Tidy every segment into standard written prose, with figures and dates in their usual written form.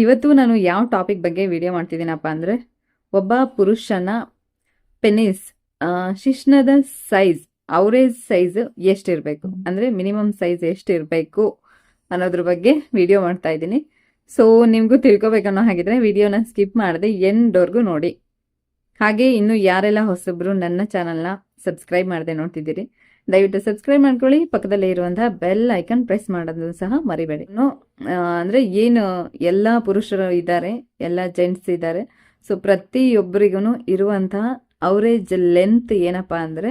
ಇವತ್ತು ನಾನು ಯಾವ ಟಾಪಿಕ್ ಬಗ್ಗೆ ವಿಡಿಯೋ ಮಾಡ್ತಿದ್ದೀನಪ್ಪ ಅಂದರೆ, ಒಬ್ಬ ಪುರುಷನ ಪೆನಿಸ್ ಶಿಶ್ನದ ಸೈಜ್, ಅವರೇಜ್ ಸೈಜ್ ಎಷ್ಟಿರಬೇಕು, ಅಂದರೆ ಮಿನಿಮಮ್ ಸೈಜ್ ಎಷ್ಟಿರಬೇಕು ಅನ್ನೋದ್ರ ಬಗ್ಗೆ ವಿಡಿಯೋ ಮಾಡ್ತಾ ಇದ್ದೀನಿ. ಸೊ ನಿಮಗೂ ತಿಳ್ಕೊಬೇಕನ್ನೋ ಹಾಗಿದ್ರೆ ವಿಡಿಯೋನ ಸ್ಕಿಪ್ ಮಾಡದೆ ಎಂಡ್ವರೆಗೂ ನೋಡಿ. ಹಾಗೆ ಇನ್ನು ಯಾರೆಲ್ಲ ಹೊಸಬ್ರು ನನ್ನ ಚಾನಲ್ನ ಸಬ್ಸ್ಕ್ರೈಬ್ ಮಾಡದೆ ನೋಡ್ತಿದ್ದೀರಿ, ದಯವಿಟ್ಟು ಸಬ್ಸ್ಕ್ರೈಬ್ ಮಾಡ್ಕೊಳ್ಳಿ. ಪಕ್ಕದಲ್ಲೇ ಇರುವಂತಹ ಬೆಲ್ ಐಕನ್ ಪ್ರೆಸ್ ಮಾಡೋದು ಸಹ ಮರಿಬೇಡಿ. ಅಂದ್ರೆ ಏನು ಎಲ್ಲ ಪುರುಷರು ಇದ್ದಾರೆ, ಎಲ್ಲ ಜೆಂಟ್ಸ್ ಇದ್ದಾರೆ. ಸೊ ಪ್ರತಿಯೊಬ್ಬರಿಗೂ ಇರುವಂತಹ ಅವರೇಜ್ ಲೆಂತ್ ಏನಪ್ಪಾ ಅಂದ್ರೆ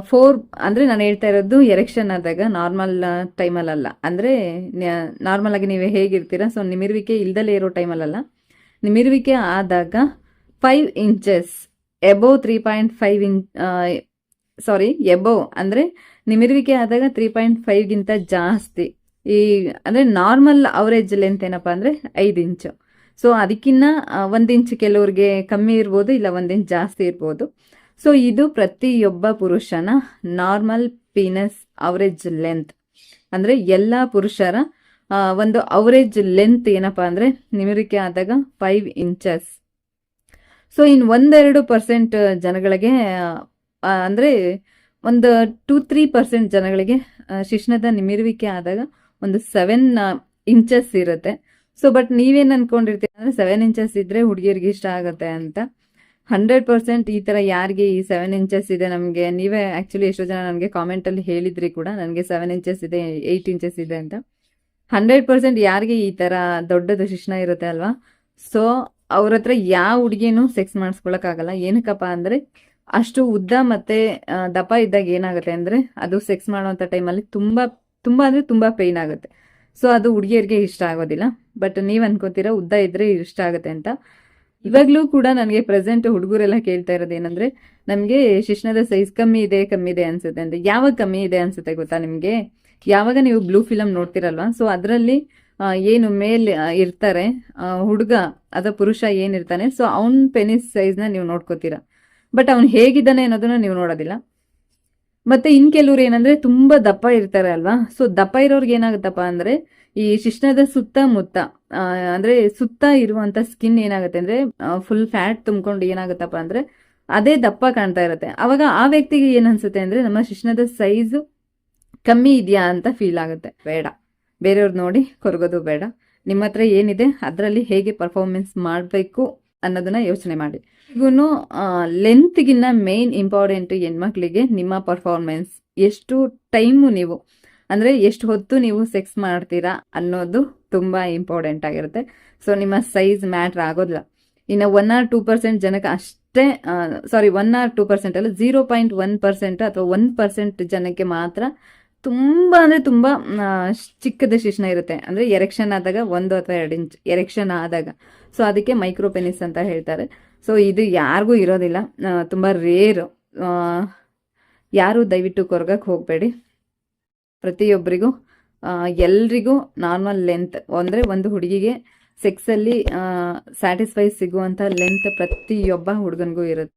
4, ಅಂದ್ರೆ ನಾನು ಹೇಳ್ತಾ ಇರೋದು ಎರೆಕ್ಷನ್ ಆದಾಗ, ನಾರ್ಮಲ್ ಟೈಮಲ್ಲ. ಅಂದ್ರೆ ನಾರ್ಮಲ್ ಆಗಿ ನೀವು ಹೇಗಿರ್ತೀರಾ, ಸೊ ನಿಮಿರುವಿಕೆ ಇಲ್ದಲೇ ಇರೋ ಟೈಮಲ್ಲ, ನಿಮಿರುವಿಕೆ ಆದಾಗ 5 ಇಂಚಸ್ ಎಬೋವ್ 3.5 ಇಂಚ್ ಎಬೋವ್ ಅಂದ್ರೆ ನಿಮಿರುವಿಕೆ ಆದಾಗ 3.5ಗಿಂತ ಜಾಸ್ತಿ. ಈ ಅಂದ್ರೆ ನಾರ್ಮಲ್ ಅವರೇಜ್ ಲೆಂತ್ ಏನಪ್ಪಾ ಅಂದ್ರೆ 5 ಇಂಚು. ಸೊ ಅದಕ್ಕಿನ್ನ 1 ಇಂಚ್ ಕೆಲವ್ರಿಗೆ ಕಮ್ಮಿ ಇರ್ಬೋದು, ಇಲ್ಲ 1 ಇಂಚ್ ಜಾಸ್ತಿ ಇರ್ಬೋದು. ಸೊ ಇದು ಪ್ರತಿಯೊಬ್ಬ ಪುರುಷನ ನಾರ್ಮಲ್ ಪೀನಸ್ ಅವರೇಜ್ ಲೆಂತ್. ಅಂದ್ರೆ ಎಲ್ಲ ಪುರುಷರ ಒಂದು ಅವರೇಜ್ ಲೆಂತ್ ಏನಪ್ಪಾ ಅಂದ್ರೆ ನಿಮಿರುವಿಕೆ ಆದಾಗ 5 ಇಂಚಸ್. ಸೊ ಇನ್ 1-2% ಜನಗಳಿಗೆ ಅಂದ್ರೆ ಒಂದು 2-3% ಜನಗಳಿಗೆ ಶಿಶ್ನದ ನಿಮಿರುವಿಕೆ ಆದಾಗ ಒಂದು 7 ಇಂಚಸ್ ಇರುತ್ತೆ. ಸೊ ಬಟ್ ನೀವೇನ್ ಅನ್ಕೊಂಡಿರ್ತೀರ ಅಂದ್ರೆ 7 ಇಂಚಸ್ ಇದ್ರೆ ಹುಡುಗಿಯರಿಗೆ ಇಷ್ಟ ಆಗುತ್ತೆ ಅಂತ. 100% ಈ ತರ ಯಾರಿಗೆ ಈ 7 ಇಂಚಸ್ ಇದೆ, ನಮಗೆ ನೀವೇ ಆಕ್ಚುಲಿ ಎಷ್ಟೋ ಜನ ನನಗೆ ಕಾಮೆಂಟ್ ಅಲ್ಲಿ ಹೇಳಿದ್ರಿ ಕೂಡ, ನನಗೆ 7 ಇಂಚಸ್ ಇದೆ, 8 ಇಂಚಸ್ ಇದೆ ಅಂತ. 100% ಯಾರಿಗೆ ಈ ತರ ದೊಡ್ಡದು ಶಿಶ್ನ ಇರುತ್ತೆ ಅಲ್ವಾ, ಸೊ ಅವ್ರ ಹತ್ರ ಯಾವ ಹುಡುಗಿನೂ ಸೆಕ್ಸ್ ಮಾಡಿಸ್ಕೊಳಕ್ ಆಗಲ್ಲ. ಏನಕ್ಕಪ್ಪ ಅಂದ್ರೆ ಅಷ್ಟು ಉದ್ದ ಮತ್ತೆ ದಪ್ಪ ಇದ್ದಾಗ ಏನಾಗುತ್ತೆ ಅಂದ್ರೆ ಅದು ಸೆಕ್ಸ್ ಮಾಡುವಂತ ಟೈಮಲ್ಲಿ ತುಂಬಾ ಅಂದ್ರೆ ತುಂಬಾ ಪೇನ್ ಆಗುತ್ತೆ. ಸೊ ಅದು ಹುಡುಗಿಯರಿಗೆ ಇಷ್ಟ ಆಗೋದಿಲ್ಲ. ಬಟ್ ನೀವ್ ಅನ್ಕೋತೀರಾ ಉದ್ದ ಇದ್ರೆ ಇಷ್ಟ ಆಗುತ್ತೆ ಅಂತ. ಇವಾಗ್ಲೂ ಕೂಡ ನನಗೆ ಪ್ರೆಸೆಂಟ್ ಹುಡುಗರೆಲ್ಲ ಕೇಳ್ತಾ ಇರೋದು ಏನಂದ್ರೆ, ನಮ್ಗೆ ಶಿಶ್ನದ ಸೈಜ್ ಕಮ್ಮಿ ಇದೆ ಅನ್ಸುತ್ತೆ ಅಂತ. ಯಾವಾಗ ಕಮ್ಮಿ ಇದೆ ಅನ್ಸುತ್ತೆ ಗೊತ್ತಾ ನಿಮ್ಗೆ? ಯಾವಾಗ ನೀವು ಬ್ಲೂ ಫಿಲಮ್ ನೋಡ್ತಿರಲ್ವಾ, ಸೊ ಅದರಲ್ಲಿ ಏನು ಮೇಲ್ ಇರ್ತಾರೆ ಹುಡುಗ ಅಥವಾ ಪುರುಷ ಏನಿರ್ತಾನೆ, ಸೊ ಅವನ್ ಪೆನಿಸ್ ಸೈಜ್ ನ ನೀವು ನೋಡ್ಕೋತೀರಾ. ಬಟ್ ಅವ್ನು ಹೇಗಿದ್ದಾನೆ ಅನ್ನೋದನ್ನ ನೀವು ನೋಡೋದಿಲ್ಲ. ಮತ್ತೆ ಇನ್ ಕೆಲವ್ರು ಏನಂದ್ರೆ ತುಂಬಾ ದಪ್ಪ ಇರ್ತಾರೆ ಅಲ್ವಾ, ಸೊ ದಪ್ಪ ಇರೋರ್ಗೆ ಏನಾಗುತ್ತಪ್ಪ ಅಂದ್ರೆ ಈ ಶಿಶ್ನದ ಸುತ್ತಮುತ್ತ ಅಂದ್ರೆ ಸುತ್ತ ಇರುವಂತ ಸ್ಕಿನ್ ಏನಾಗುತ್ತೆ ಅಂದ್ರೆ ಫುಲ್ ಫ್ಯಾಟ್ ತುಂಬಿಕೊಂಡು ಏನಾಗುತ್ತಪ್ಪ ಅಂದ್ರೆ ಅದೇ ದಪ್ಪ ಕಾಣ್ತಾ ಇರುತ್ತೆ. ಅವಾಗ ಆ ವ್ಯಕ್ತಿಗೆ ಏನ್ ಅನ್ಸುತ್ತೆ ಅಂದ್ರೆ ನಮ್ಮ ಶಿಶ್ನದ ಸೈಜ್ ಕಮ್ಮಿ ಇದೆಯಾ ಅಂತ ಫೀಲ್ ಆಗುತ್ತೆ. ಬೇಡ, ಬೇರೆಯವ್ರು ನೋಡಿ ಕೊರಗೋದು ಬೇಡ. ನಿಮ್ಮ ಹತ್ರ ಏನಿದೆ ಅದರಲ್ಲಿ ಹೇಗೆ ಪರ್ಫಾರ್ಮೆನ್ಸ್ ಮಾಡಬೇಕು ಅನ್ನೋದನ್ನ ಯೋಚನೆ ಮಾಡಿ. ಈಗೂನು ಲೆಂತ್ಗಿನ್ನ ಮೇನ್ ಇಂಪಾರ್ಟೆಂಟ್ ಹೆಣ್ಮಕ್ಳಿಗೆ ನಿಮ್ಮ ಪರ್ಫಾರ್ಮೆನ್ಸ್, ಎಷ್ಟು ಟೈಮು ನೀವು ಅಂದ್ರೆ ಎಷ್ಟು ಹೊತ್ತು ನೀವು ಸೆಕ್ಸ್ ಮಾಡ್ತೀರಾ ಅನ್ನೋದು ತುಂಬಾ ಇಂಪಾರ್ಟೆಂಟ್ ಆಗಿರುತ್ತೆ. ಸೊ ನಿಮ್ಮ ಸೈಜ್ ಮ್ಯಾಟ್ರ್ ಆಗೋದಿಲ್ಲ. ಇನ್ನು 1-2% ಜನಕ್ಕೆ ಅಷ್ಟೇ, 1-2% ಅಲ್ಲ, 0.1% ಅಥವಾ 1% ಜನಕ್ಕೆ ಮಾತ್ರ ತುಂಬಾ ಅಂದ್ರೆ ತುಂಬಾ ಚಿಕ್ಕದ ಶಿಶ್ನ ಇರುತ್ತೆ. ಅಂದ್ರೆ ಎರೆಕ್ಷನ್ ಆದಾಗ 1 ಅಥವಾ 2 ಇಂಚ್ ಎರೆಕ್ಷನ್ ಆದಾಗ. ಸೊ ಅದಕ್ಕೆ ಮೈಕ್ರೋ ಪೆನಿಸ್ ಅಂತ ಹೇಳ್ತಾರೆ. ಸೊ ಇದು ಯಾರಿಗೂ ಇರೋದಿಲ್ಲ, ತುಂಬಾ ರೇರ್. ಯಾರು ದಯವಿಟ್ಟು ಕೊರಗಕ್ಕೆ ಹೋಗ್ಬೇಡಿ. ಪ್ರತಿಯೊಬ್ಬರಿಗೂ ಎಲ್ರಿಗೂ ನಾರ್ಮಲ್ ಲೆಂತ್ ಅಂದ್ರೆ ಒಂದು ಹುಡುಗಿಗೆ ಸೆಕ್ಸ್ ಅಲ್ಲಿ ಸ್ಯಾಟಿಸ್ಫೈ ಸಿಗುವಂತ ಲೆಂತ್ ಪ್ರತಿಯೊಬ್ಬ ಹುಡುಗನಿಗೂ ಇರುತ್ತೆ.